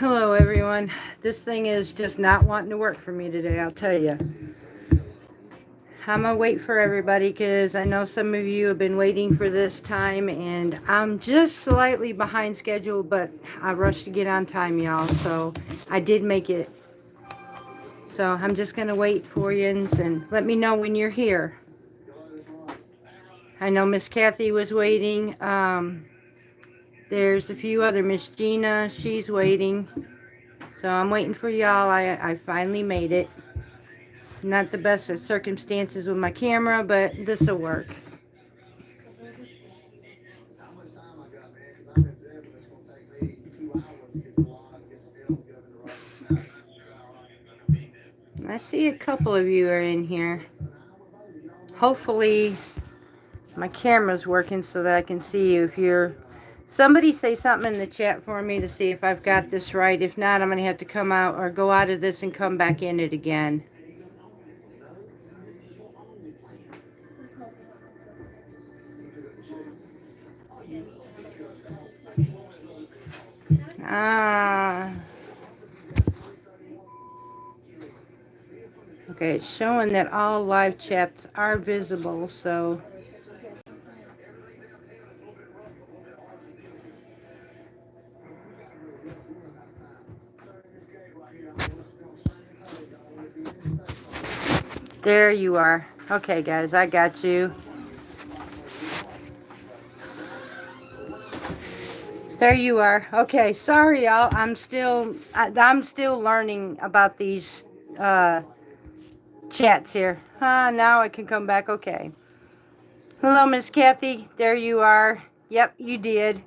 Hello everyone. This thing is just not wanting to work for me today, I'll tell you. I'm gonna wait for everybody because I know some of you have been waiting for this time and I'm just slightly behind schedule, but I rushed to get on time, y'all, so I did make it. So I'm just gonna wait for you and let me know when you're here. I know Miss Kathy was waiting. There's a few other, Miss Gina, she's waiting. So I'm waiting for y'all. I finally made it. Not the best of circumstances with my camera, but this will work. I see a couple of you are in here. Hopefully my camera's working so that I can see you. If you're somebody, say something in the chat for me to see if I've got this right. If not, I'm going to have to come out or go out of this and come back in it again. Ah. Okay, it's showing that all live chats are visible, so there you are. Okay, guys, I got you. There you are. Okay, sorry, y'all. I'm still learning about these chats here. Now I can come back. Okay. Hello, Miss Kathy. There you are. Yep, you did.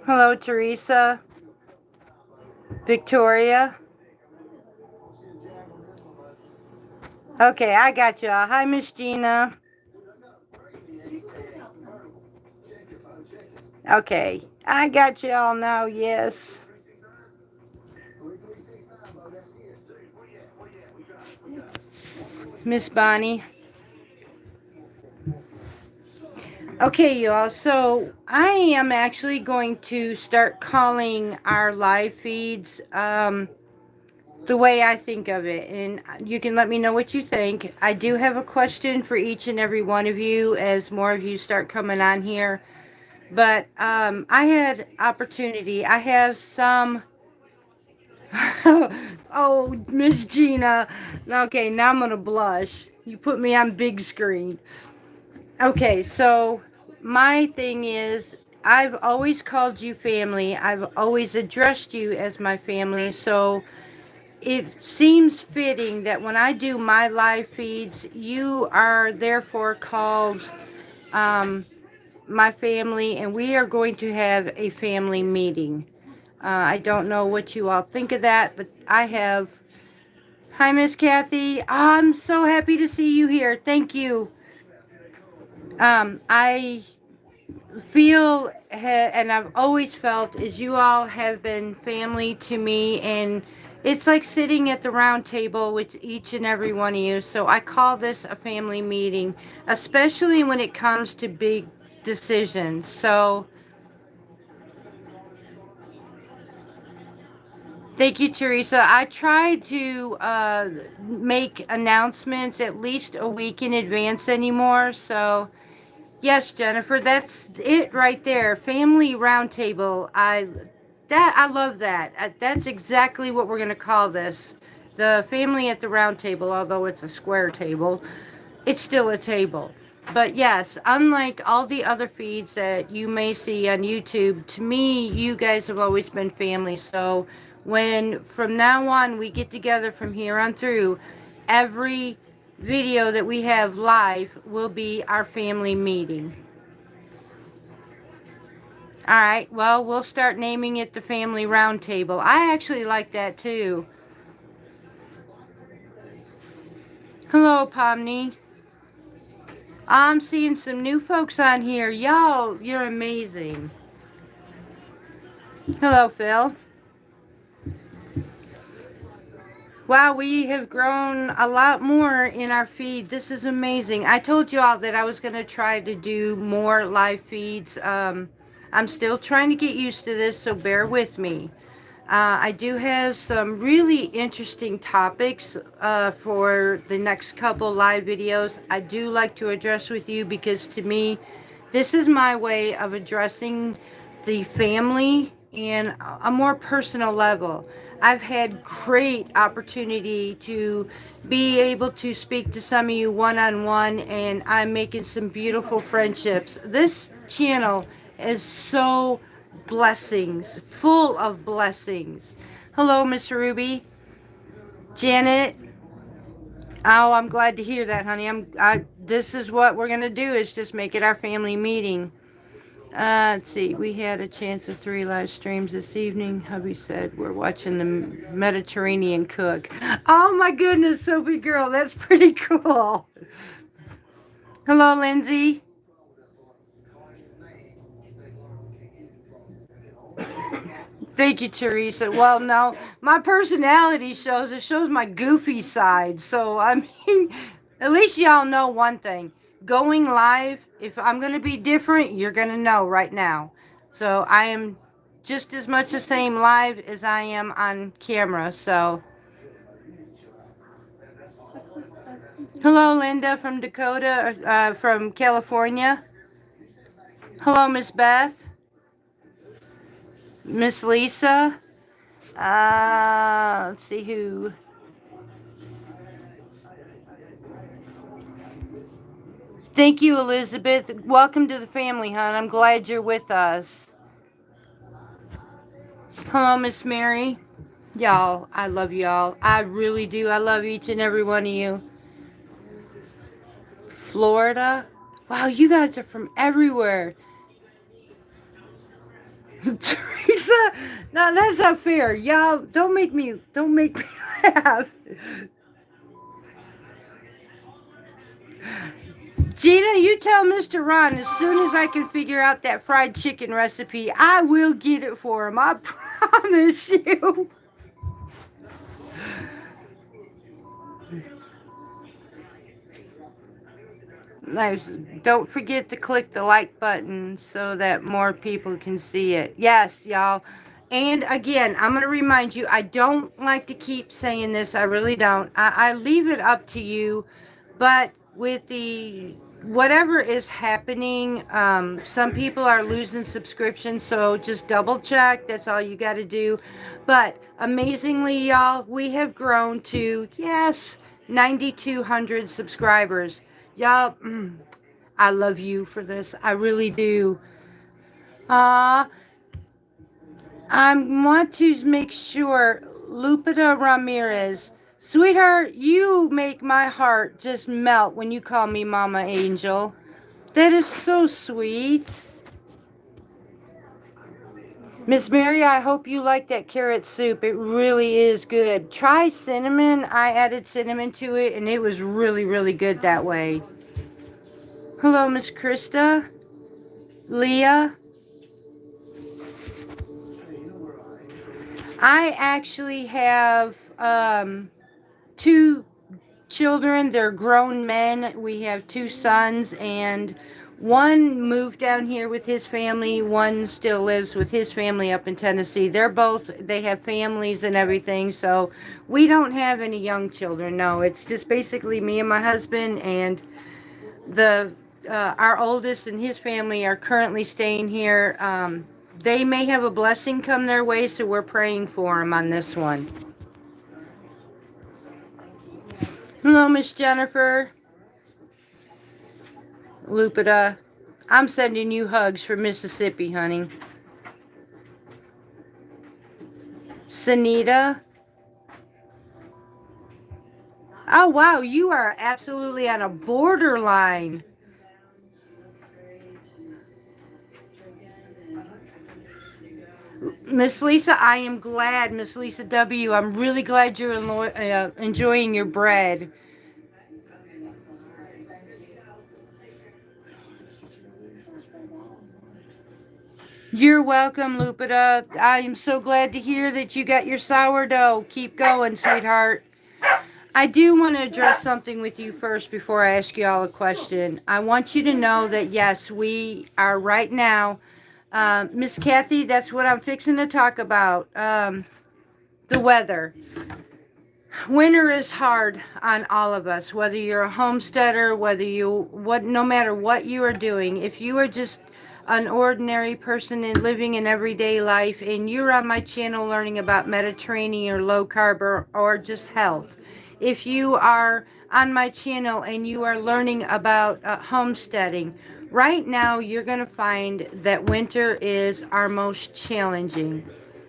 Hello, Teresa. Victoria. Okay, I got y'all. Hi, Miss Gina. Okay, I got y'all now. Yes. Miss Bonnie. Okay, y'all, so I am actually going to start calling our live feeds the way I think of it, and you can let me know what you think. I do have a question for each and every one of you as more of you start coming on here, but I had opportunity. I have some... Oh, Miss Gina. Okay, now I'm going to blush. You put me on big screen. Okay, so my thing is, I've always called you family. I've always addressed you as my family. So it seems fitting that when I do my live feeds, you are therefore called my family, and we are going to have a family meeting. I don't know what you all think of that, but I have... Hi, Miss Kathy. I'm so happy to see you here. Thank you. I feel, and I've always felt, is you all have been family to me, and it's like sitting at the round table with each and every one of you. So I call this a family meeting, especially when it comes to big decisions. So thank you, Teresa. I try to make announcements at least a week in advance anymore. So yes, Jennifer, that's it right there. Family roundtable. I love that. That's exactly what we're going to call this. The family at the round table, although it's a square table, it's still a table. But yes, unlike all the other feeds that you may see on YouTube, to me, you guys have always been family. So when from now on we get together from here on through, every video that we have live will be our family meeting. All right, well, we'll start naming it the Family Roundtable. I actually like that too. Hello, Pomni. I'm seeing some new folks on here. Y'all, you're amazing. Hello, Phil. Wow, we have grown a lot more in our feed. This is amazing. I told you all that I was going to try to do more live feeds. I'm still trying to get used to this, so bear with me. I do have some really interesting topics for the next couple live videos. I do like to address with you because to me, this is my way of addressing the family in a more personal level. I've had great opportunity to be able to speak to some of you one-on-one, and I'm making some beautiful friendships. This channel is so blessings, full of blessings. Hello, Miss Ruby. Janet. Oh, I'm glad to hear that, honey. This is what we're gonna do, is just make it our family meeting. Let's see. We had a chance of 3 live streams this evening. Hubby said we're watching the Mediterranean cook. Oh my goodness, Sophie girl, that's pretty cool. Hello, Lindsay. Thank you, Teresa. Well, no, my personality shows. It shows my goofy side. So, I mean, at least y'all know one thing. Going live, if I'm going to be different, you're going to know right now. So, I am just as much the same live as I am on camera. So, hello, Linda from Dakota, from California. Hello, Miss Beth. Miss Lisa. Let's see who. Thank you, Elizabeth. Welcome to the family, hon. I'm glad you're with us. Hello, Miss Mary. Y'all, I love y'all. I really do. I love each and every one of you. Florida. Wow, you guys are from everywhere. Teresa, no, that's not fair. Y'all, don't make me laugh. Gina, you tell Mr. Ron as soon as I can figure out that fried chicken recipe, I will get it for him. I promise you. Nice. Don't forget to click the like button so that more people can see it. Yes, y'all. And again, I'm going to remind you, I don't like to keep saying this. I really don't. I leave it up to you. But with the whatever is happening, some people are losing subscriptions. So just double check. That's all you got to do. But amazingly, y'all, we have grown to, yes, 9,200 subscribers. Y'all, I love you for this. I really do. I want to make sure, Lupita Ramirez, sweetheart, you make my heart just melt when you call me Mama Angel. That is so sweet. Miss Mary, I hope you like that carrot soup. It really is good. Try cinnamon. I added cinnamon to it, and it was really, really good that way. Hello, Miss Krista. Leah. I actually have 2 children. They're grown men. We have 2 sons, and one moved down here with his family. One still lives with his family up in Tennessee. They have families and everything, so we don't have any young children. No, it's just basically me and my husband, and our oldest and his family are currently staying here. They may have a blessing come their way, so we're praying for them on this one. Hello, Miss Jennifer. Lupita. I'm sending you hugs from Mississippi, honey. Sanita. Oh, wow, you are absolutely on a borderline. Miss Lisa, I am glad, Miss Lisa W. I'm really glad you're enjoying your bread. You're welcome, Lupita. I am so glad to hear that you got your sourdough. Keep going, sweetheart. I do want to address something with you first before I ask you all a question. I want you to know that, yes, we are right now. Miss Kathy, that's what I'm fixing to talk about. The weather. Winter is hard on all of us, whether you're a homesteader, no matter what you are doing. If you are just an ordinary person and living in everyday life, and you're on my channel learning about Mediterranean or low carb or just health. If you are on my channel and you are learning about homesteading, right now you're going to find that winter is our most challenging.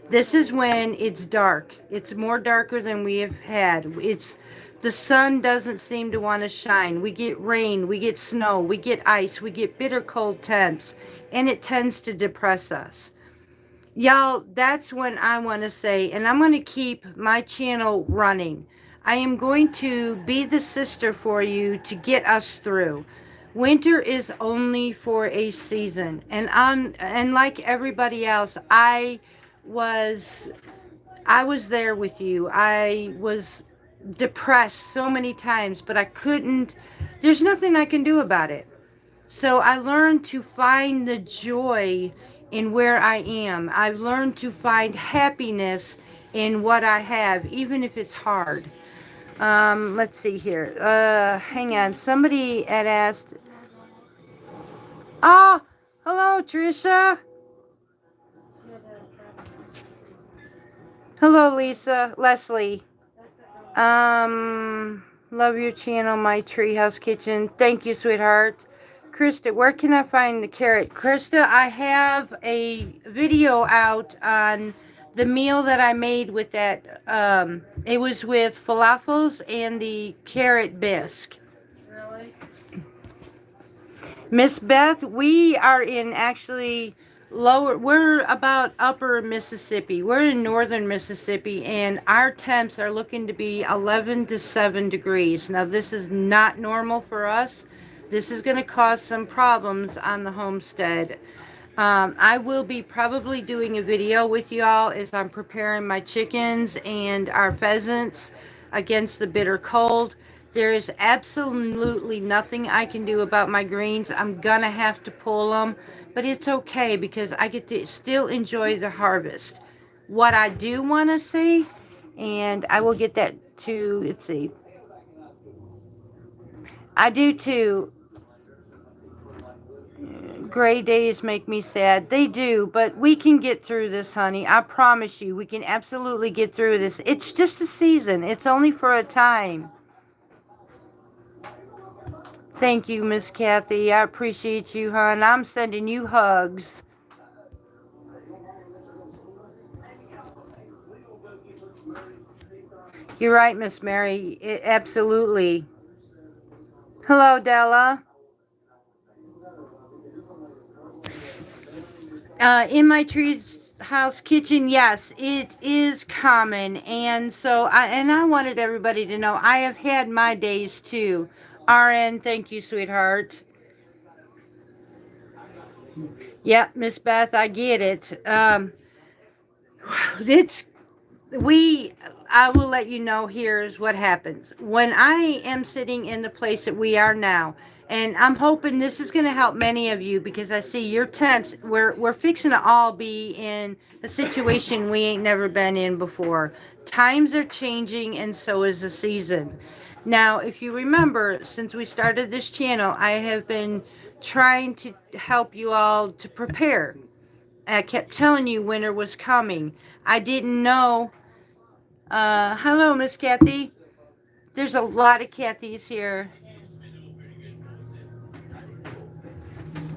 This is when it's dark. It's more darker than we have had. The sun doesn't seem to want to shine. We get rain, we get snow, we get ice, we get bitter cold temps, and it tends to depress us. Y'all, that's when I want to say, and I'm going to keep my channel running. I am going to be the sister for you to get us through. Winter is only for a season, and like everybody else, was I was there with you. I was depressed so many times, but I couldn't, there's nothing I can do about it. So I learned to find the joy in where I am. I've learned to find happiness in what I have, even if it's hard. Let's see here. Hang on. Somebody had asked. Oh, hello, Trisha. Hello, Lisa. Leslie. Love your channel, my treehouse kitchen. Thank you, sweetheart. Krista, where can I find the carrot? Krista, I have a video out on the meal that I made with that. It was with falafels and the carrot bisque. Really? Miss Beth, we are in actually we're about upper Mississippi. We're in northern Mississippi, and our temps are looking to be 11 to 7 degrees. Now, this is not normal for us. This is going to cause some problems on the homestead. I will be probably doing a video with y'all as I'm preparing my chickens and our pheasants against the bitter cold. There is absolutely nothing I can do about my greens. I'm gonna have to pull them, but it's okay because I get to still enjoy the harvest. What I do want to see, and I will get that to, let's see, I do too. Gray days make me sad. They do, but we can get through this, honey. I promise you, we can absolutely get through this. It's just a season. It's only for a time. Thank you, Miss Kathy. I appreciate you, hon. I'm sending you hugs. You're right, Miss Mary. Absolutely. Hello, Della. In my treehouse kitchen, yes, it is common, and so I wanted everybody to know I have had my days too. RN, thank you, sweetheart. Yep, Miss Beth, I get it. It's I will let you know. Here's what happens when I am sitting in the place that we are now, and I'm hoping this is going to help many of you because I see your temps. We're fixing to all be in a situation we ain't never been in before. Times are changing, and so is the season. Now, if you remember, since we started this channel, I have been trying to help you all to prepare. I kept telling you winter was coming. I didn't know. Hello, Miss Kathy. There's a lot of Kathys here.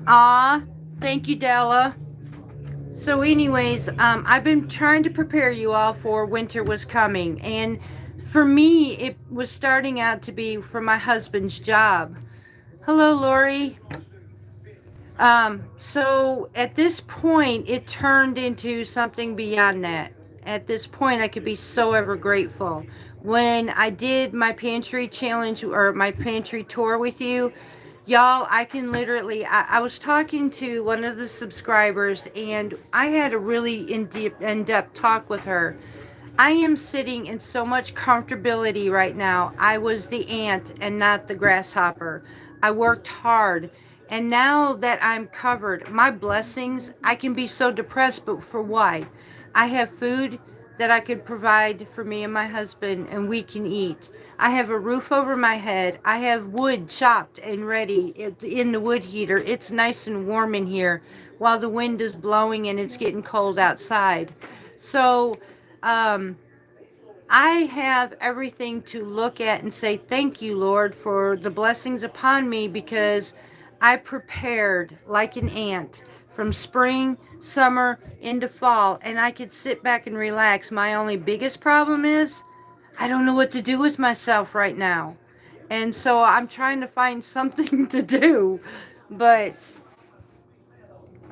Thank you, Della. So anyways, I've been trying to prepare you all for winter was coming. And for me, it was starting out to be for my husband's job. Hello, Lori. So at this point, it turned into something beyond that. At this point, I could be so ever grateful. When I did my pantry challenge or my pantry tour with you, y'all, I can literally, I was talking to one of the subscribers and I had a really in-depth talk with her. I am sitting in so much comfortability right now. I was the ant and not the grasshopper. I worked hard. And now that I'm covered, my blessings, I can be so depressed, but for why? I have food, that I could provide for me and my husband, and we can eat. I have a roof over my head. I have wood chopped and ready in the wood heater. It's nice and warm in here while the wind is blowing and it's getting cold outside. So, um, I have everything to look at and say, thank you, Lord, for the blessings upon me, because I prepared like an ant from spring, summer, into fall, and I could sit back and relax. My only biggest problem is I don't know what to do with myself right now. And so I'm trying to find something to do. But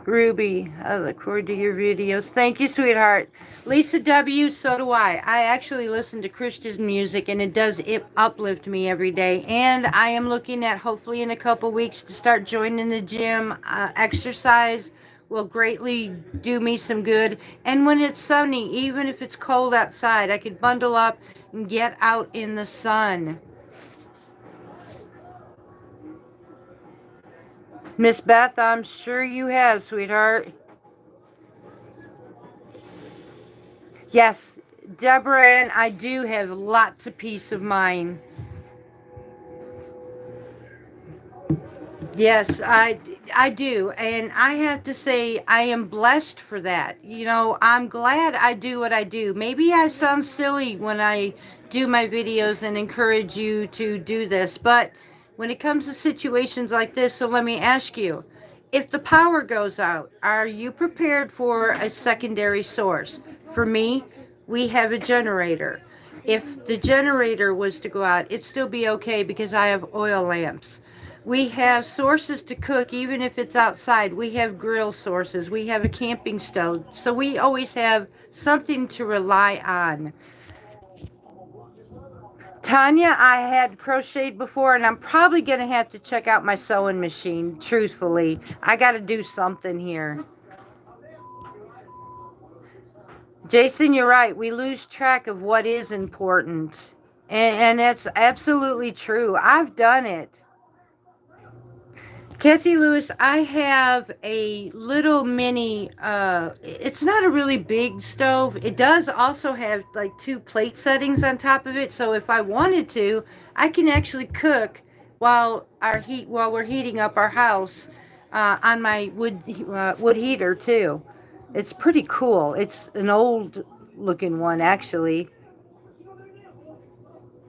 Ruby, I look forward to your videos. Thank you, sweetheart. Lisa W., so do I. I actually listen to Christian music, and it uplift me every day. And I am looking at, hopefully in a couple weeks, to start joining the gym. Exercise will greatly do me some good. And when it's sunny, even if it's cold outside, I could bundle up and get out in the sun. Miss Beth, I'm sure you have, sweetheart. Yes, Deborah, and I do have lots of peace of mind. Yes, I do. And I have to say, I am blessed for that. You know, I'm glad I do what I do. Maybe I sound silly when I do my videos and encourage you to do this, but when it comes to situations like this, so let me ask you, if the power goes out, are you prepared for a secondary source? For me, we have a generator. If the generator was to go out, it'd still be okay because I have oil lamps. We have sources to cook even if it's outside. We have grill sources. We have a camping stove. So we always have something to rely on. Tanya, I had crocheted before, and I'm probably going to have to check out my sewing machine, truthfully. I got to do something here. Jason, you're right. We lose track of what is important. And that's absolutely true. I've done it. Kathy Lewis, I have a little mini, it's not a really big stove. It does also have like 2 plate settings on top of it. So if I wanted to, I can actually cook while we're heating up our house, on my wood heater too. It's pretty cool. It's an old looking one, actually.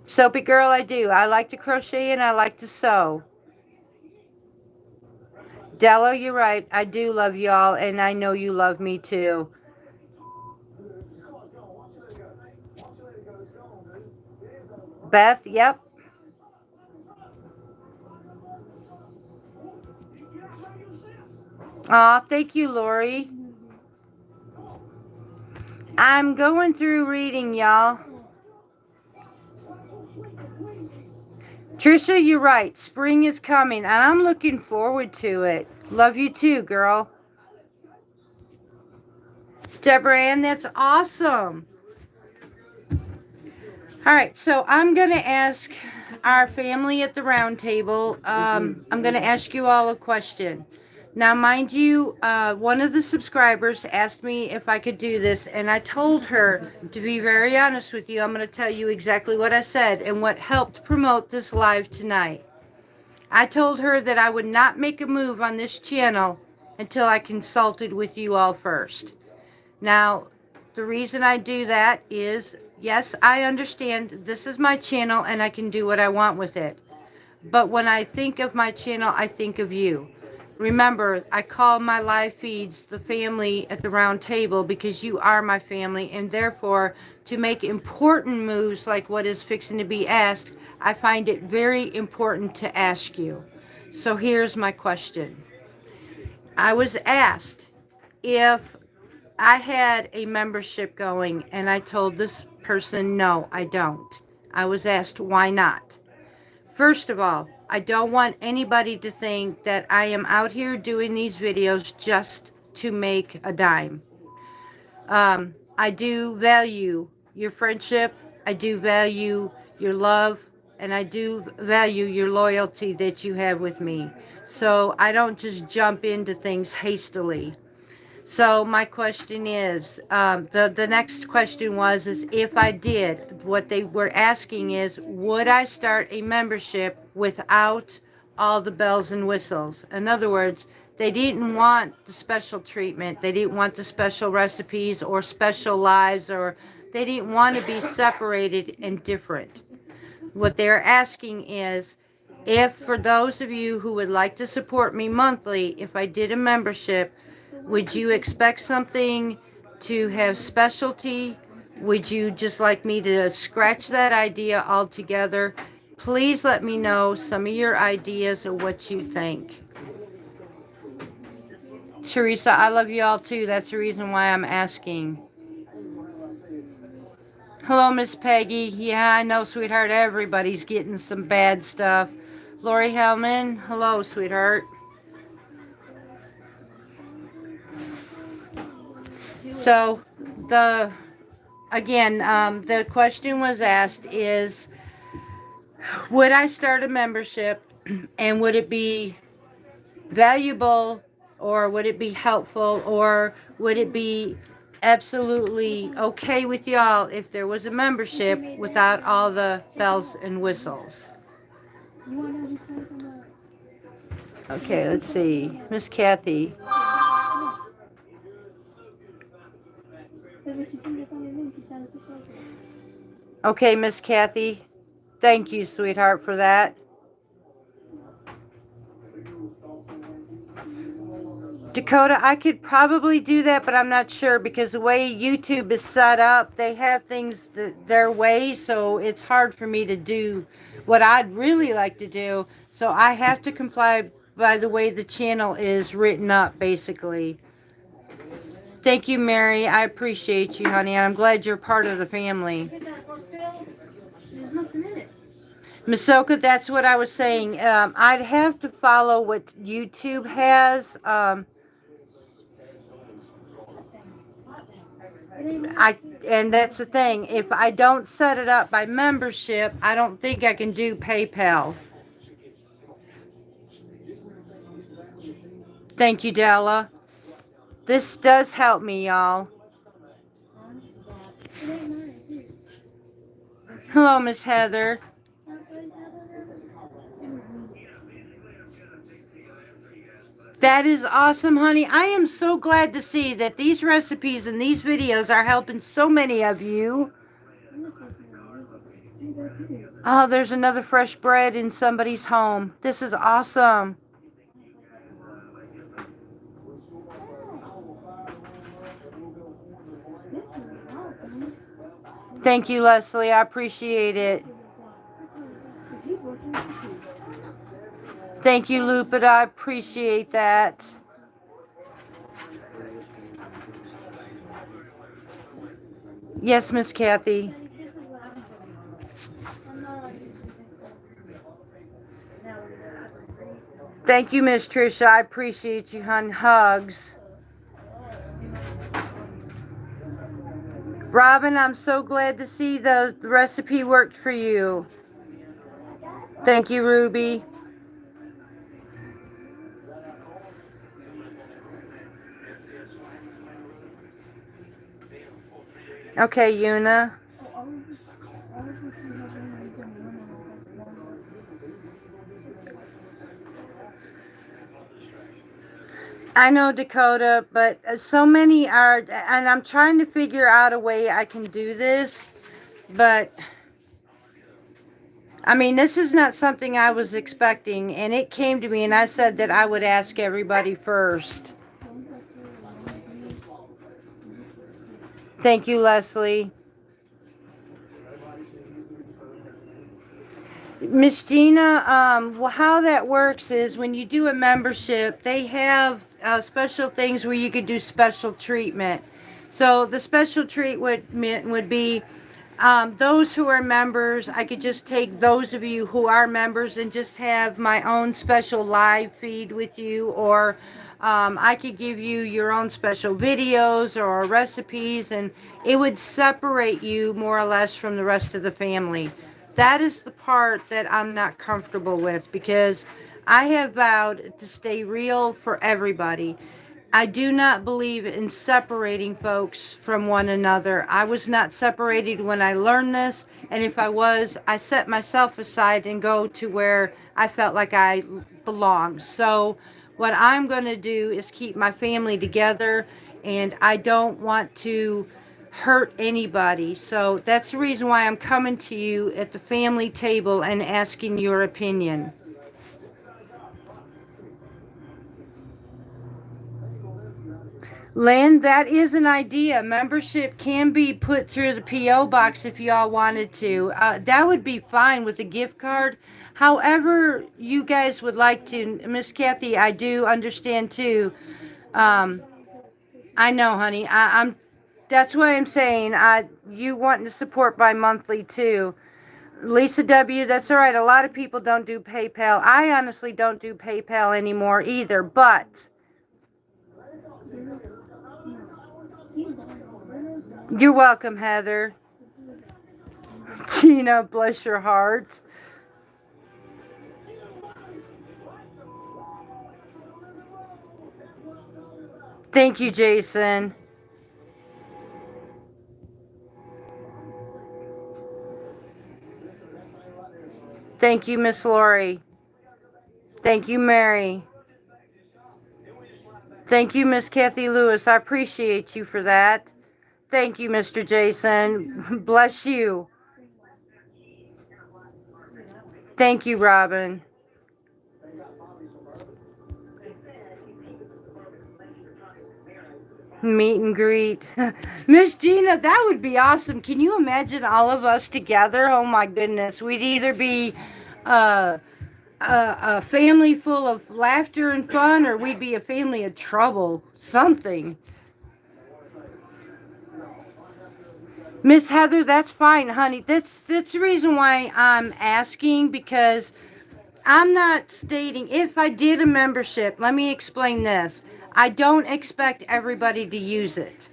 Soapy girl, I do. I like to crochet and I like to sew. Dello, you're right. I do love y'all, and I know you love me too. Beth, yep. Aw, thank you, Lori. I'm going through reading, y'all. Trisha, you're right. Spring is coming, and I'm looking forward to it. Love you too, girl. Deborah Ann, that's awesome. All right, so I'm going to ask our family at the round table, I'm going to ask you all a question. Now, mind you, one of the subscribers asked me if I could do this, and I told her, to be very honest with you, I'm going to tell you exactly what I said and what helped promote this live tonight. I told her that I would not make a move on this channel until I consulted with you all first. Now, the reason I do that is, yes, I understand this is my channel and I can do what I want with it. But when I think of my channel, I think of you. Remember, I call my live feeds the family at the round table because you are my family, and therefore, to make important moves like what is fixing to be asked, I find it very important to ask you. So here's my question. I was asked if I had a membership going, and I told this person, no, I don't. I was asked, why not? First of all, I don't want anybody to think that I am out here doing these videos just to make a dime. I do value your friendship. I do value your love. And I do value your loyalty that you have with me. So I don't just jump into things hastily. So my question is, the next question was, is if I did, what they were asking is, would I start a membership without all the bells and whistles? In other words, they didn't want the special treatment. They didn't want the special recipes or special lives, or they didn't want to be separated and different. What they're asking is, if for those of you who would like to support me monthly, if I did a membership, would you expect something to have specialty? Would you just like me to scratch that idea altogether? Please let me know some of your ideas or what you think. Teresa, I love you all too. That's the reason why I'm asking. Hello, Miss Peggy. Yeah, I know, sweetheart. Everybody's getting some bad stuff. Lori Hellman. Hello, sweetheart. So, the question was asked is, would I start a membership and would it be valuable, or would it be helpful, or would it be absolutely okay with y'all if there was a membership without all the bells and whistles? Okay, let's see. Miss Kathy. Okay, Miss Kathy. Thank you, sweetheart, for that. Dakota, I could probably do that, but I'm not sure because the way YouTube is set up, they have things their way, so it's hard for me to do what I'd really like to do. So I have to comply by the way the channel is written up, basically. Thank you, Mary. I appreciate you, honey, and I'm glad you're part of the family. Masoka, that's what I was saying. I'd have to follow what YouTube has. And that's the thing. If I don't set it up by membership, I don't think I can do PayPal. Thank you, Della. This does help me, y'all. Hello, Miss Heather. That is awesome, honey. I am so glad to see that these recipes and these videos are helping so many of you. Oh, there's another fresh bread in somebody's home. This is awesome. Thank you, Leslie. I appreciate it. Thank you, Lupita. I appreciate that. Yes, Miss Kathy. Thank you, Miss Tricia. I appreciate you, hon. Hugs. Robin, I'm so glad to see the recipe worked for you. Thank you, Ruby. Okay, Yuna. I know, Dakota, but so many are, and I'm trying to figure out a way I can do this, but I mean, this is not something I was expecting, and it came to me, and I said that I would ask everybody first. Thank you, Leslie. Miss Gina, how that works is when you do a membership, they have special things where you could do special treatment. So the special treatment would be those who are members. I could just take those of you who are members and just have my own special live feed with you, or I could give you your own special videos or recipes, and it would separate you more or less from the rest of the family. That is the part that I'm not comfortable with, because I have vowed to stay real for everybody. I do not believe in separating folks from one another. I was not separated when I learned this, and if I was, I set myself aside and go to where I felt like I belonged. So, what I'm going to do is keep my family together, and I don't want to hurt anybody. So, that's the reason why I'm coming to you at the family table and asking your opinion. Lynn, that is an idea. Membership can be put through the P.O. box if y'all wanted to. That would be fine with a gift card. However, you guys would like to. Miss Kathy, I do understand too. Um, I know, honey. I'm. That's what I'm saying. You wanting to support by monthly too. Lisa W., that's all right. A lot of people don't do PayPal. I honestly don't do PayPal anymore either, but you're welcome, Heather. Gina, bless your heart. Thank you, Jason. Thank you, Miss Lori. Thank you, Mary. Thank you, Miss Kathy Lewis. I appreciate you for that. Thank you, Mr. Jason. Bless you. Thank you, Robin. Meet and greet. Miss Gina, that would be awesome. Can you imagine all of us together? Oh my goodness. We'd either be uh, a family full of laughter and fun, or we'd be a family of trouble. Something. Miss Heather, that's fine, honey. That's the reason why I'm asking, because I'm not stating if I did a membership. Let me explain this. I don't expect everybody to use it.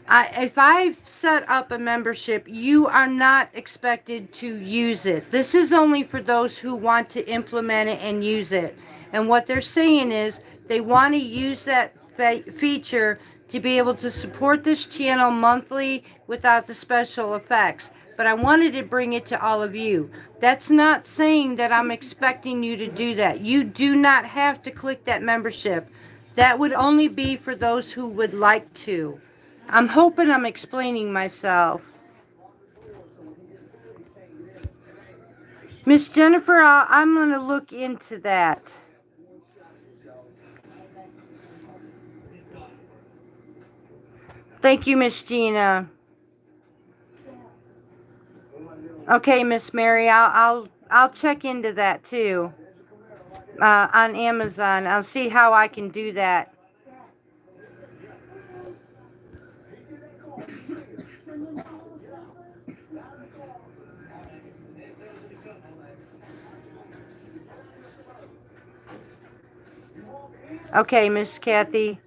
If I've set up a membership, you are not expected to use it. This is only for those who want to implement it and use it. And what they're saying is they want to use that feature to be able to support this channel monthly without the special effects. But I wanted to bring it to all of you. That's not saying that I'm expecting you to do that. You do not have to click that membership. That would only be for those who would like to. I'm hoping I'm explaining myself. Miss Jennifer, I'm going to look into that. Thank you, Miss Gina. Okay, Miss Mary, I'll check into that too. On Amazon. I'll see how I can do that. Okay, Miss Kathy.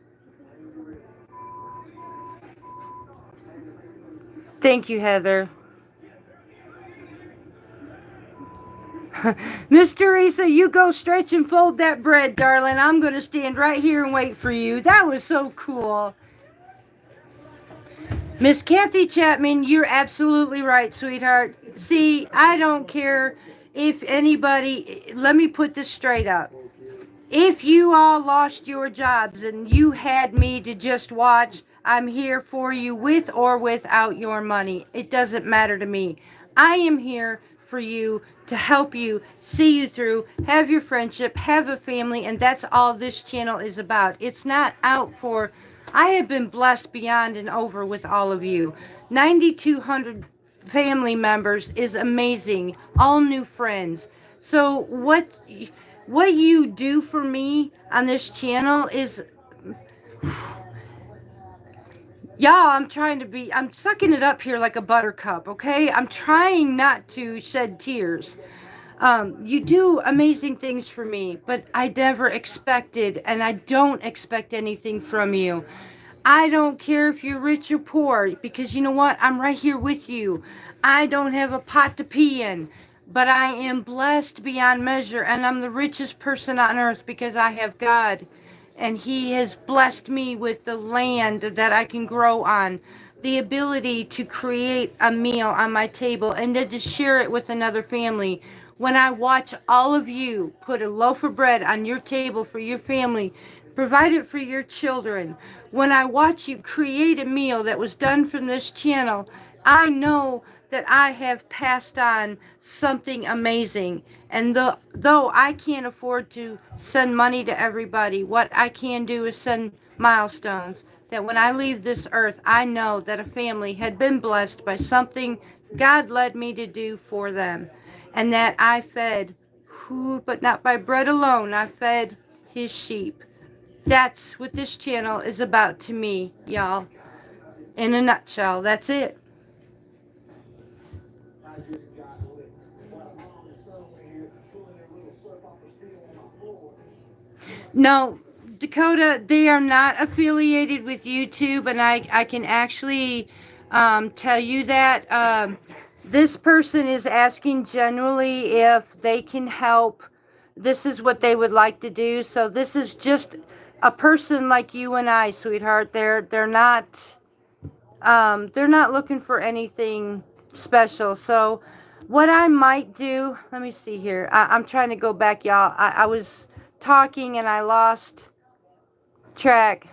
Thank you, Heather. Miss Teresa, you go stretch and fold that bread, darling. I'm going to stand right here and wait for you. That was so cool. Miss Kathy Chapman, you're absolutely right, sweetheart. See, I don't care if anybody, let me put this straight up. If you all lost your jobs and you had me to just watch, I'm here for you with or without your money. It doesn't matter to me. I am here for you to help you, see you through, have your friendship, have a family, and that's all this channel is about. It's not out for, I have been blessed beyond and over with all of you. 9,200 family members is amazing. All new friends. So what you do for me on this channel is, y'all, I'm sucking it up here like a buttercup, okay? I'm trying not to shed tears. You do amazing things for me, but I never expected, and I don't expect anything from you. I don't care if you're rich or poor, because you know what? I'm right here with you. I don't have a pot to pee in, but I am blessed beyond measure, and I'm the richest person on earth because I have God. and He has blessed me with the land that I can grow on, the ability to create a meal on my table and then to share it with another family. When I watch all of you put a loaf of bread on your table for your family, provide it for your children, when I watch you create a meal that was done from this channel, I know that I have passed on something amazing. And though I can't afford to send money to everybody, what I can do is send milestones that when I leave this earth, I know that a family had been blessed by something God led me to do for them. And that I fed, but not by bread alone, I fed His sheep. That's what this channel is about to me, y'all. In a nutshell, that's it. No, Dakota, they are not affiliated with YouTube, and I can actually tell you that. This person is asking generally if they can help. This is what they would like to do. So this is just a person like you and I, sweetheart. They're not looking for anything special. So what I might do, let me see here. I'm trying to go back, y'all. I was talking and I lost track.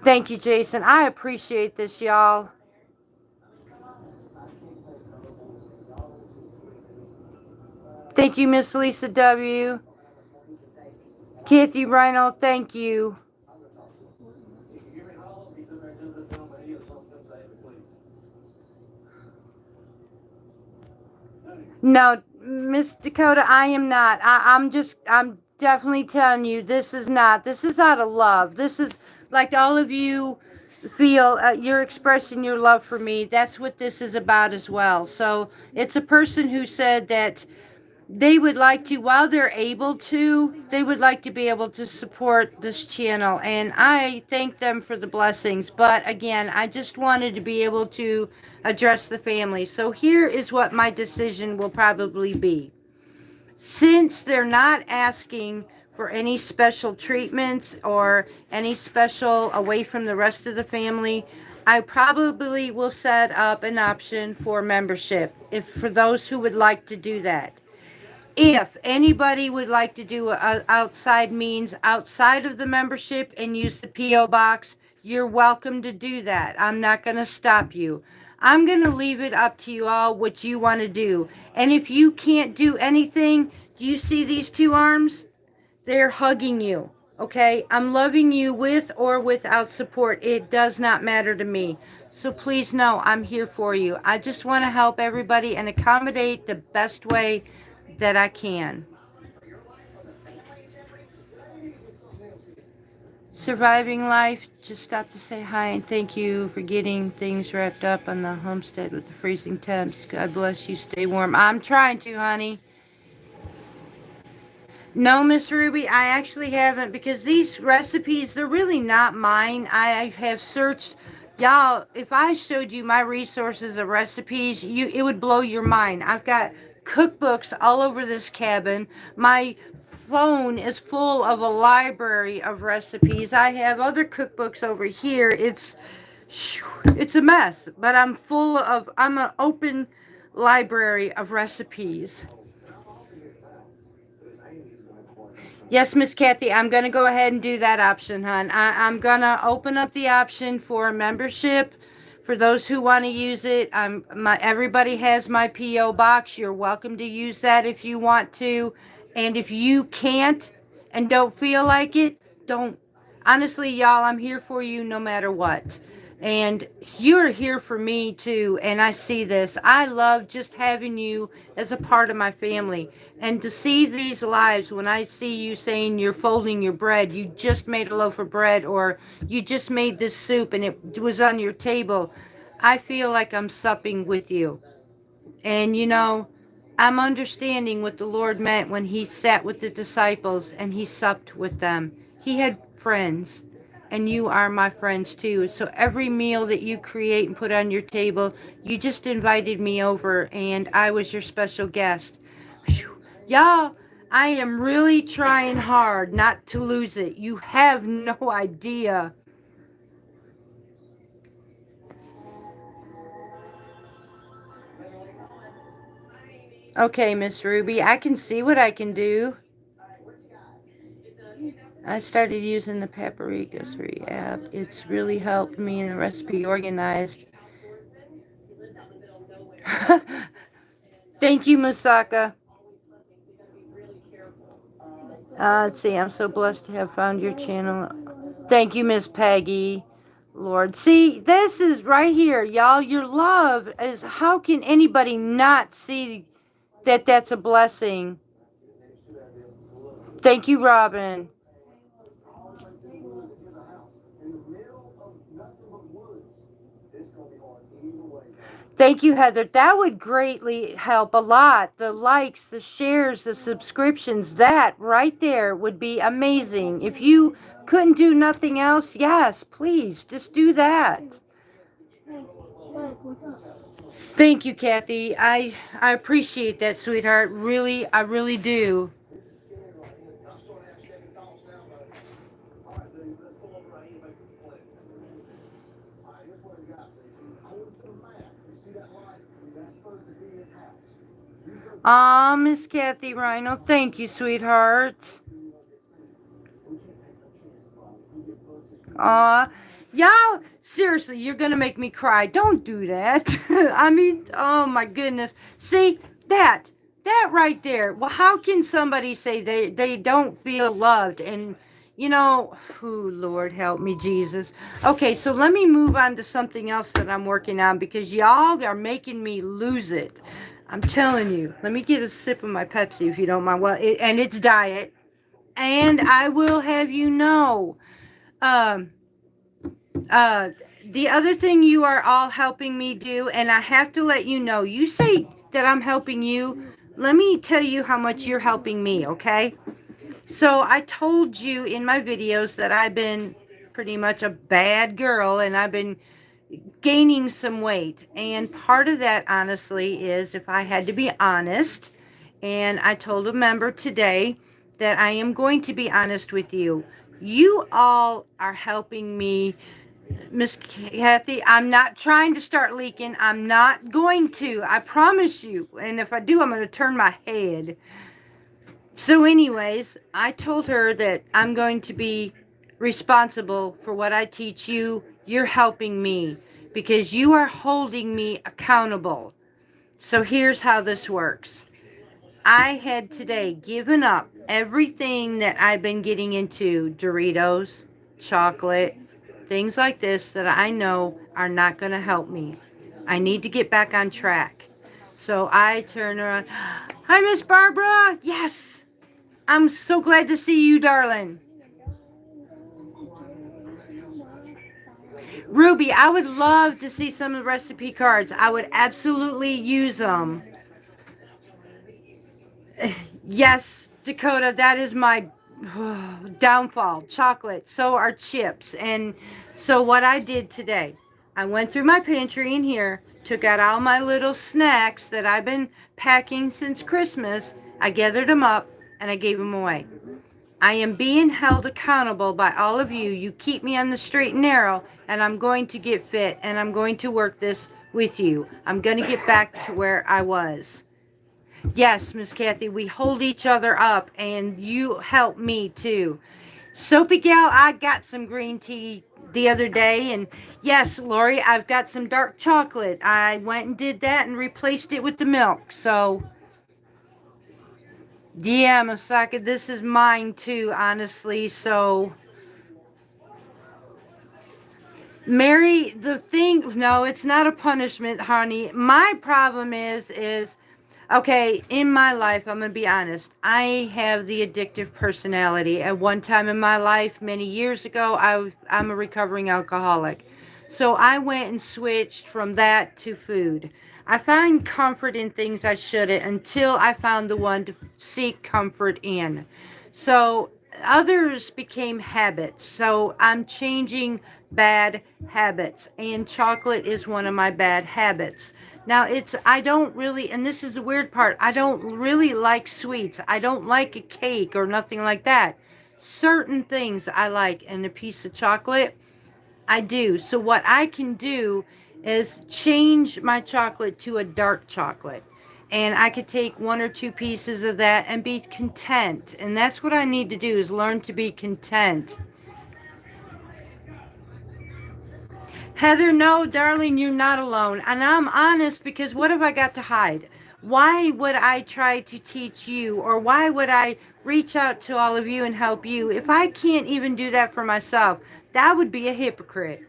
Thank you, Jason. I appreciate this, y'all. Thank you, Miss Lisa W. Kathy Rhino, thank you. No, Miss Dakota, I am not. I'm definitely telling you, this is not. This is out of love. This is like all of you feel you're expressing your love for me. That's what this is about as well. So it's a person who said that they would like to, while they're able to, they would like to be able to support this channel. And I thank them for the blessings. But again, I just wanted to be able to address the family. So here is what my decision will probably be. Since they're not asking for any special treatments or any special away from the rest of the family, I probably will set up an option for membership if for those who would like to do that. If anybody would like to do outside means outside of the membership and use the P.O. box, you're welcome to do that. I'm not going to stop you. I'm going to leave it up to you all what you want to do. And if you can't do anything, do you see these two arms? They're hugging you. Okay? I'm loving you with or without support. It does not matter to me. So please know I'm here for you. I just want to help everybody and accommodate the best way that I can. Surviving life, just stop to say hi and thank you for getting things wrapped up on the homestead with the freezing temps. God bless you. Stay warm. I'm trying to, honey. No, Miss Ruby, I actually haven't because these recipes, they're really not mine. I have searched, y'all, if I showed you my resources of recipes, it would blow your mind. I've got cookbooks all over this cabin. My phone is full of a library of recipes. I have other cookbooks over here. It's a mess, but I'm an open library of recipes. Yes, Miss Kathy, I'm going to go ahead and do that option, hon. I'm going to open up the option for membership for those who want to use it. Everybody has my P.O. box. You're welcome to use that if you want to. And if you can't and don't feel like it, don't. Honestly, y'all, I'm here for you no matter what. And you're here for me too. And I see this. I love just having you as a part of my family. And to see these lives, when I see you saying you're folding your bread, you just made a loaf of bread, or you just made this soup and it was on your table, I feel like I'm supping with you. And I'm understanding what the Lord meant when He sat with the disciples and He supped with them. He had friends, and you are my friends too. So every meal that you create and put on your table, you just invited me over, and I was your special guest. Whew. Y'all, I am really trying hard not to lose it. You have no idea. Okay, Miss Ruby, I can see what I can do. I started using the paprika 3 app. It's really helped me in the recipe organized. Thank you, Musaka. Let's see, I'm so blessed to have found your channel. Thank you, Miss Peggy. Lord, see, this is right here, y'all. Your love is, how can anybody not see that that's a blessing? Thank you, Robin. Thank you, Heather. That would greatly help a lot. The likes, the shares, the subscriptions, that right there would be amazing. If you couldn't do nothing else, yes, please, just do that. Thank you, Kathy. I appreciate that, sweetheart. Really, I really do. Ah, Miss Kathy Rhino, thank you, sweetheart. Y'all, seriously, you're gonna make me cry. Don't do that. I mean, oh my goodness. See, that right there. Well, how can somebody say they don't feel loved? And, you know, oh, Lord help me, Jesus. Okay, so let me move on to something else that I'm working on because y'all are making me lose it. I'm telling you. Let me get a sip of my Pepsi if you don't mind. Well, and it's diet. And I will have you know, um, uh, the other thing you are all helping me do, and I have to let you know, you say that I'm helping you. Let me tell you how much you're helping me, okay? So I told you in my videos that I've been pretty much a bad girl and I've been gaining some weight. And part of that, honestly, is if I had to be honest, and I told a member today that I am going to be honest with you. You all are helping me, Miss Kathy. I'm not trying to start leaking. I'm not going to. I promise you. And if I do, I'm going to turn my head. So anyways, I told her that I'm going to be responsible for what I teach you. You're helping me because you are holding me accountable. So here's how this works. I had today given up everything that I've been getting into, Doritos, chocolate, things like this that I know are not going to help me. I need to get back on track. So I turn around. Hi, Miss Barbara. Yes. I'm so glad to see you, darling. Ruby, I would love to see some of the recipe cards. I would absolutely use them. Yes, Dakota, that is my downfall. Chocolate. So are chips. And so what I did today, I went through my pantry in here, took out all my little snacks that I've been packing since Christmas. I gathered them up and I gave them away. I am being held accountable by all of you. You keep me on the straight and narrow, and I'm going to get fit, and I'm going to work this with you. I'm going to get back to where I was. Yes, Miss Kathy, we hold each other up, and you help me too. Soapy Gal, I got some green tea the other day, and yes, Lori, I've got some dark chocolate. I went and did that and replaced it with the milk. So, yeah, Masaka, this is mine too, honestly. So, Mary, the thing, no, it's not a punishment, honey. My problem is, okay, in my life, I'm going to be honest. I have the addictive personality. At one time in my life, many years ago, I'm a recovering alcoholic. So I went and switched from that to food. I find comfort in things I shouldn't until I found the one to seek comfort in. So others became habits. So I'm changing bad habits, and chocolate is one of my bad habits. Now I don't really, and this is the weird part, I don't really like sweets. I don't like a cake or nothing like that. Certain things I like, and a piece of chocolate I do. So what I can do is change my chocolate to a dark chocolate. And I could take one or two pieces of that and be content. And that's what I need to do, is learn to be content. Heather, no, darling, you're not alone. And I'm honest, because what have I got to hide? Why would I try to teach you, or why would I reach out to all of you and help you if I can't even do that for myself? That would be a hypocrite.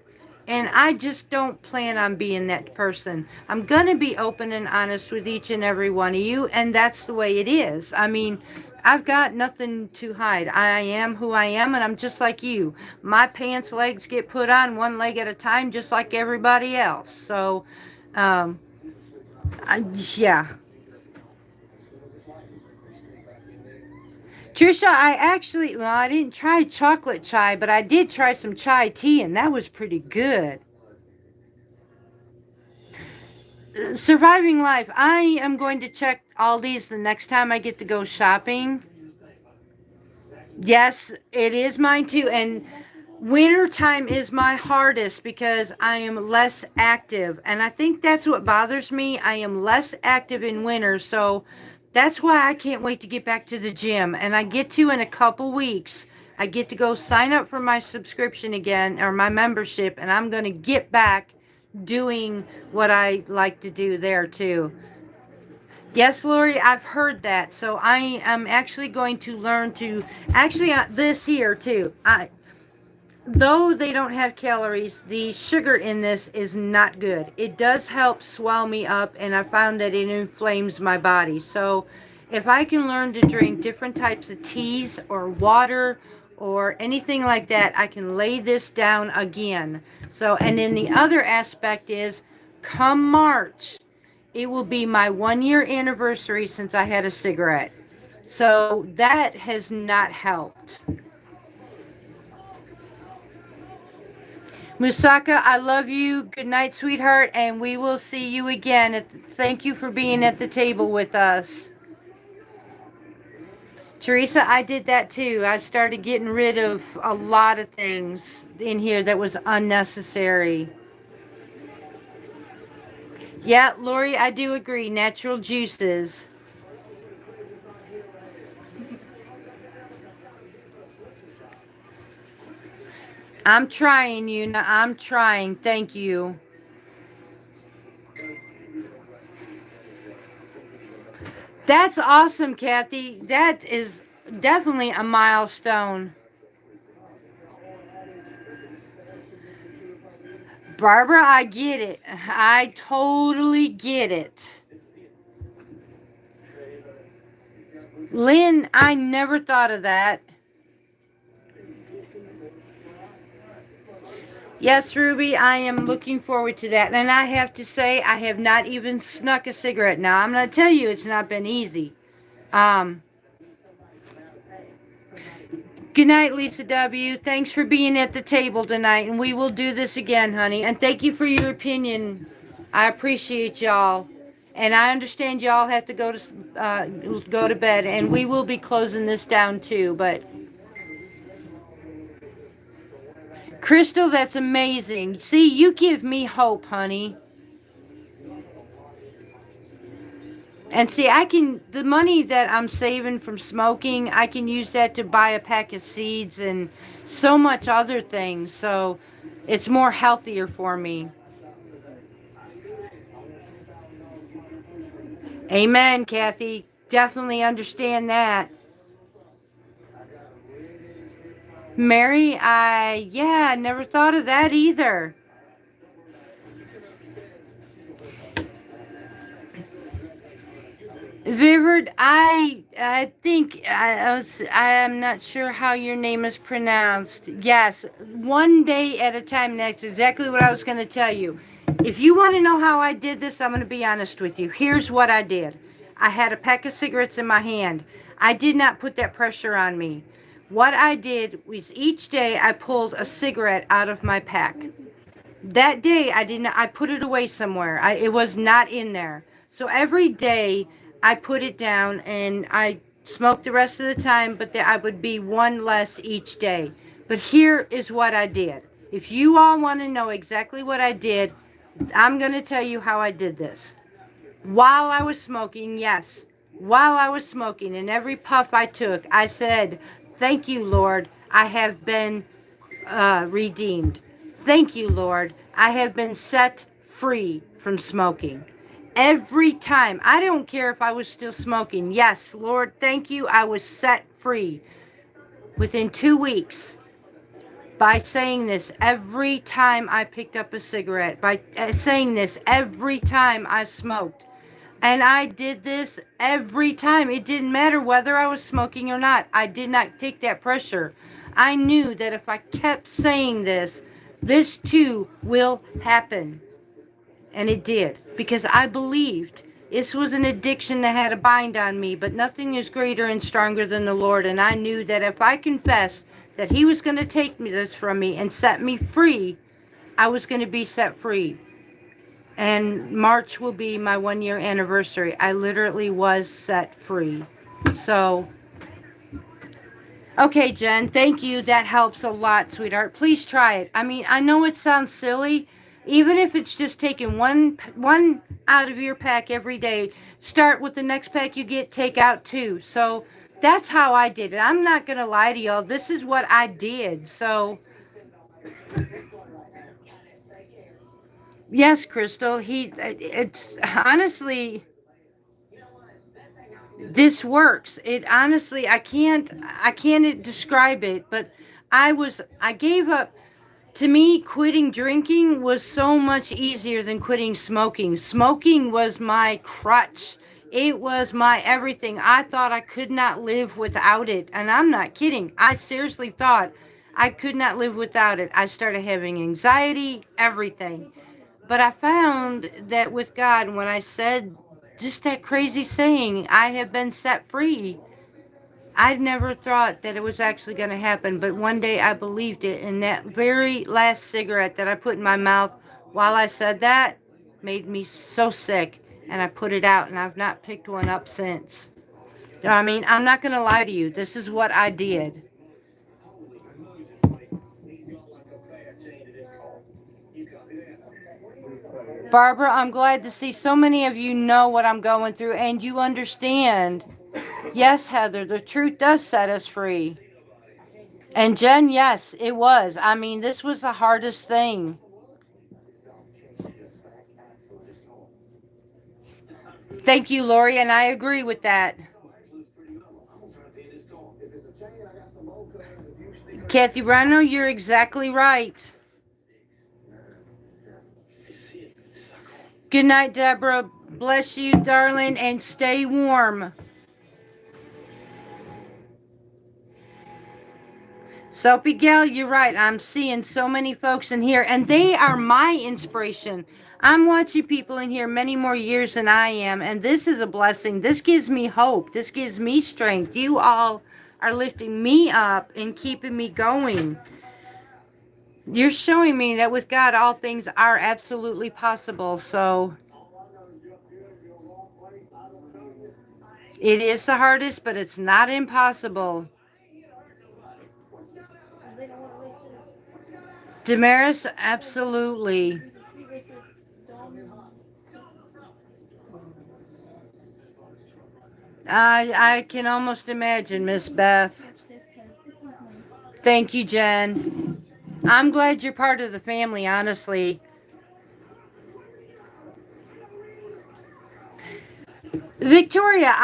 And I just don't plan on being that person. I'm going to be open and honest with each and every one of you, and that's the way it is. I mean, I've got nothing to hide. I am who I am, and I'm just like you. My pants legs get put on one leg at a time, just like everybody else. So, um, yeah. Trisha, I didn't try chocolate chai, but I did try some chai tea, and that was pretty good. Surviving life. I am going to check Aldi's the next time I get to go shopping. Yes, it is mine too. And winter time is my hardest because I am less active. And I think that's what bothers me. I am less active in winter. So that's why I can't wait to get back to the gym. And I get to in a couple weeks. I get to go sign up for my subscription again, or my membership. And I'm going to get back doing what I like to do there too. Yes, Lori, I've heard that. So I am actually going to learn to actually this here too. Though they don't have calories, the sugar in this is not good. It does help swell me up, and I found that it inflames my body. So if I can learn to drink different types of teas or water or anything like that, I can lay this down again. So, and then the other aspect is, come March, it will be my 1 year anniversary since I had a cigarette. So that has not helped. Musaka, I love you. Good night, sweetheart, and we will see you again. Thank you for being at the table with us. Teresa, I did that too. I started getting rid of a lot of things in here that was unnecessary. Yeah, Lori, I do agree. Natural juices. I'm trying, I'm trying. Thank you. That's awesome, Kathy. That is definitely a milestone. Barbara, I get it. I totally get it. Lynn, I never thought of that. Yes, Ruby, I am looking forward to that. And I have to say, I have not even snuck a cigarette. Now, I'm going to tell you, it's not been easy. Um, Good night, Lisa W. Thanks for being at the table tonight, and we will do this again, honey. And thank you for your opinion. I appreciate y'all, and I understand y'all have to go to bed, and we will be closing this down too. But Crystal, that's amazing. See, you give me hope, honey. And see, the money that I'm saving from smoking, I can use that to buy a pack of seeds and so much other things. So it's more healthier for me. Amen, Kathy. Definitely understand that. Mary, I never thought of that either. Vivard, I think I am not sure how your name is pronounced. Yes, one day at a time. That's exactly what I was going to tell you. If you want to know how I did this, I'm going to be honest with you. Here's what I did. I had a pack of cigarettes in my hand. I did not put that pressure on me. What I did was each day I pulled a cigarette out of my pack. That day I didn't, I put it away somewhere. It was not in there. So every day I put it down and I smoked the rest of the time, but I would be one less each day. But here is what I did. If you all want to know exactly what I did, I'm going to tell you how I did this. While I was smoking, yes, while I was smoking, and every puff I took, I said, "Thank you, Lord, I have been redeemed. Thank you, Lord, I have been set free from smoking." Every time, I don't care if I was still smoking. Yes, Lord, thank you, I was set free. Within 2 weeks, by saying this every time I picked up a cigarette, by saying this every time I smoked. And I did this every time. It didn't matter whether I was smoking or not. I did not take that pressure. I knew that if I kept saying this, this too will happen. And it did. Because I believed this was an addiction that had a bind on me. But nothing is greater and stronger than the Lord. And I knew that if I confessed that He was going to take this from me and set me free, I was going to be set free. And March will be my 1 year anniversary. I literally was set free. So, okay, Jen, thank you. That helps a lot, sweetheart. Please try it. I mean, I know it sounds silly. Even if it's just taking one out of your pack every day, start with the next pack you get, take out two. So that's how I did it. I'm not going to lie to y'all. This is what I did. So, yes, Crystal, it's honestly, this works. It honestly, I can't describe it, but I gave up. To me, quitting drinking was so much easier than quitting smoking. Smoking was my crutch. It was my everything. I thought I could not live without it. And I'm not kidding. I seriously thought I could not live without it. I started having anxiety, everything. But I found that with God, when I said just that crazy saying, "I have been set free," I never thought that it was actually going to happen. But one day I believed it. And that very last cigarette that I put in my mouth while I said that made me so sick. And I put it out, and I've not picked one up since. I mean, I'm not going to lie to you. This is what I did. Barbara, I'm glad to see so many of you know what I'm going through and you understand. Yes, Heather, the truth does set us free. And Jen, yes, it was. I mean, this was the hardest thing. Thank you, Lori, and I agree with that. Kathy Rano, you're exactly right. Good night, Deborah. Bless you, darling, and stay warm. Soapy Gal, you're right. I'm seeing so many folks in here, and they are my inspiration. I'm watching people in here many more years than I am, and this is a blessing. This gives me hope. This gives me strength. You all are lifting me up and keeping me going. You're showing me that with God, all things are absolutely possible. So it is the hardest, but it's not impossible. Damaris, absolutely. I can almost imagine, Miss Beth. Thank you, Jen. I'm glad you're part of the family, honestly. Victoria,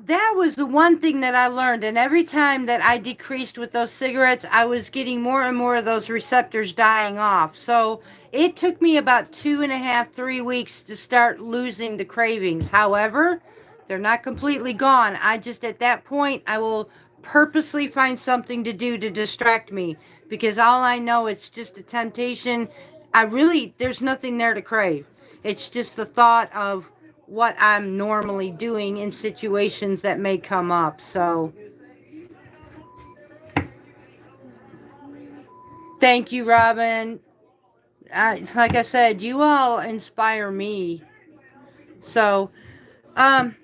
that was the one thing that I learned. And every time that I decreased with those cigarettes, I was getting more and more of those receptors dying off. So it took me about 2.5, 3 weeks to start losing the cravings. However, they're not completely gone. I just, at that point, I will purposely find something to do to distract me because all I know it's just a temptation. There's nothing there to crave. It's just the thought of what I'm normally doing in situations that may come up. So Thank you, Robin. Like I said, you all inspire me. So, um,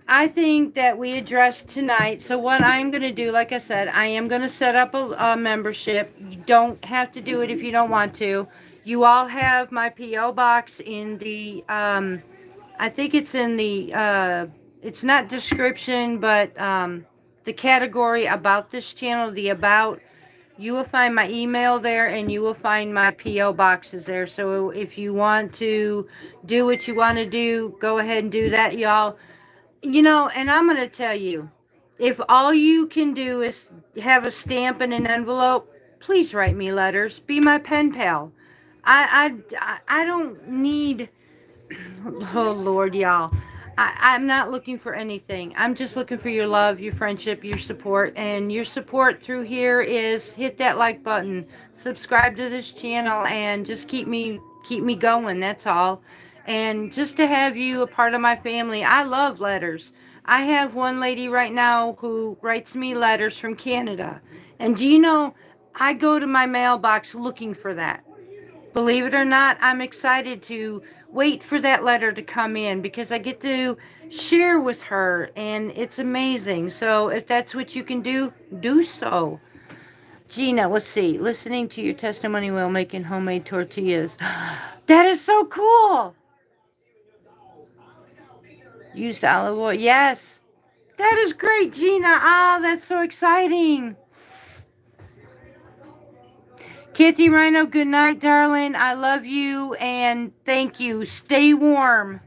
I think that we addressed tonight. So what I'm going to do, like I said, I am going to set up a membership. You don't have to do it if you don't want to. You all have my PO box in the I think it's in the it's not description, but the category about this channel, the about. You will find my email there, and you will find my PO boxes there. So if you want to do what you want to do, go ahead and do that, y'all. And I'm going to tell you, if all you can do is have a stamp and an envelope, please write me letters. Be my pen pal. I don't need, oh Lord, y'all. I'm not looking for anything. I'm just looking for your love, your friendship, your support. And your support through here is hit that like button, subscribe to this channel, and just keep me going. That's all. And just to have you a part of my family. I love letters. I have one lady right now who writes me letters from Canada. And do you know, I go to my mailbox looking for that. Believe it or not, I'm excited to wait for that letter to come in because I get to share with her, and it's amazing. So if that's what you can do, do so. Gina, let's see. Listening to your testimony while making homemade tortillas. That is so cool. Used olive oil. Yes. That is great, Gina. Oh, that's so exciting. Kathy Rhino, good night, darling. I love you, and thank you. Stay warm.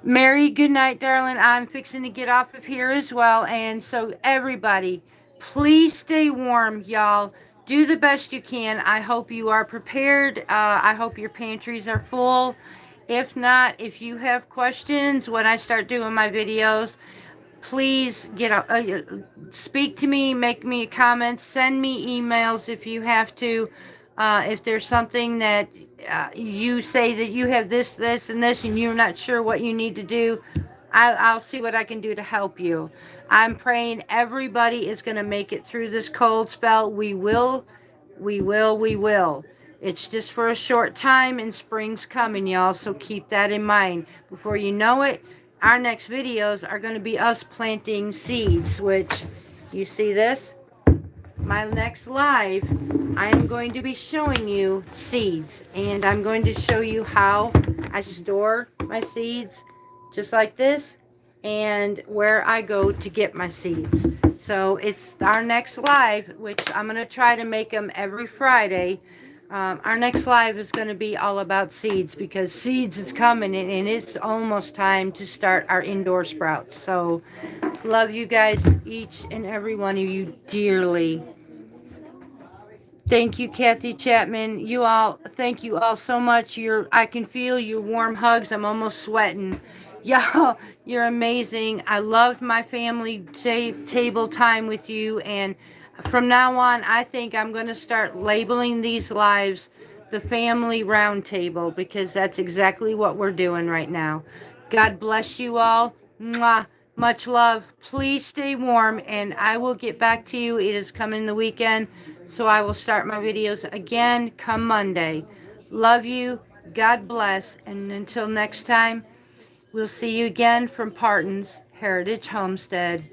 Mary, good night, darling. I'm fixing to get off of here as well. And so, everybody, please stay warm, y'all. Do the best you can. I hope you are prepared. I hope your pantries are full. If not, if you have questions when I start doing my videos, please speak to me, make me a comment, send me emails if you have to. If there's something that you say that you have this, and this, and you're not sure what you need to do, I'll see what I can do to help you. I'm praying everybody is going to make it through this cold spell. We will, we will, we will. It's just for a short time, and spring's coming, y'all, so keep that in mind. Before you know it, our next videos are going to be us planting seeds, which, you see this? My next live, I am going to be showing you seeds, and I'm going to show you how I store my seeds, just like this, and where I go to get my seeds. So it's our next live, which I'm going to try to make them every Friday. Our next live is going to be all about seeds, because seeds is coming, and it's almost time to start our indoor sprouts. So love you guys, each and every one of you, dearly. Thank you, Kathy Chapman. You all, thank you all so much. I can feel your warm hugs. I'm almost sweating. Y'all, you're amazing. I loved my family table time with you. And from now on, I think I'm going to start labeling these lives the family round table, because that's exactly what we're doing right now. God bless you all. Mwah. Much love. Please stay warm, and I will get back to you. It is coming the weekend, so I will start my videos again come Monday. Love you. God bless. And until next time, we'll see you again from Partin's Heritage Homestead.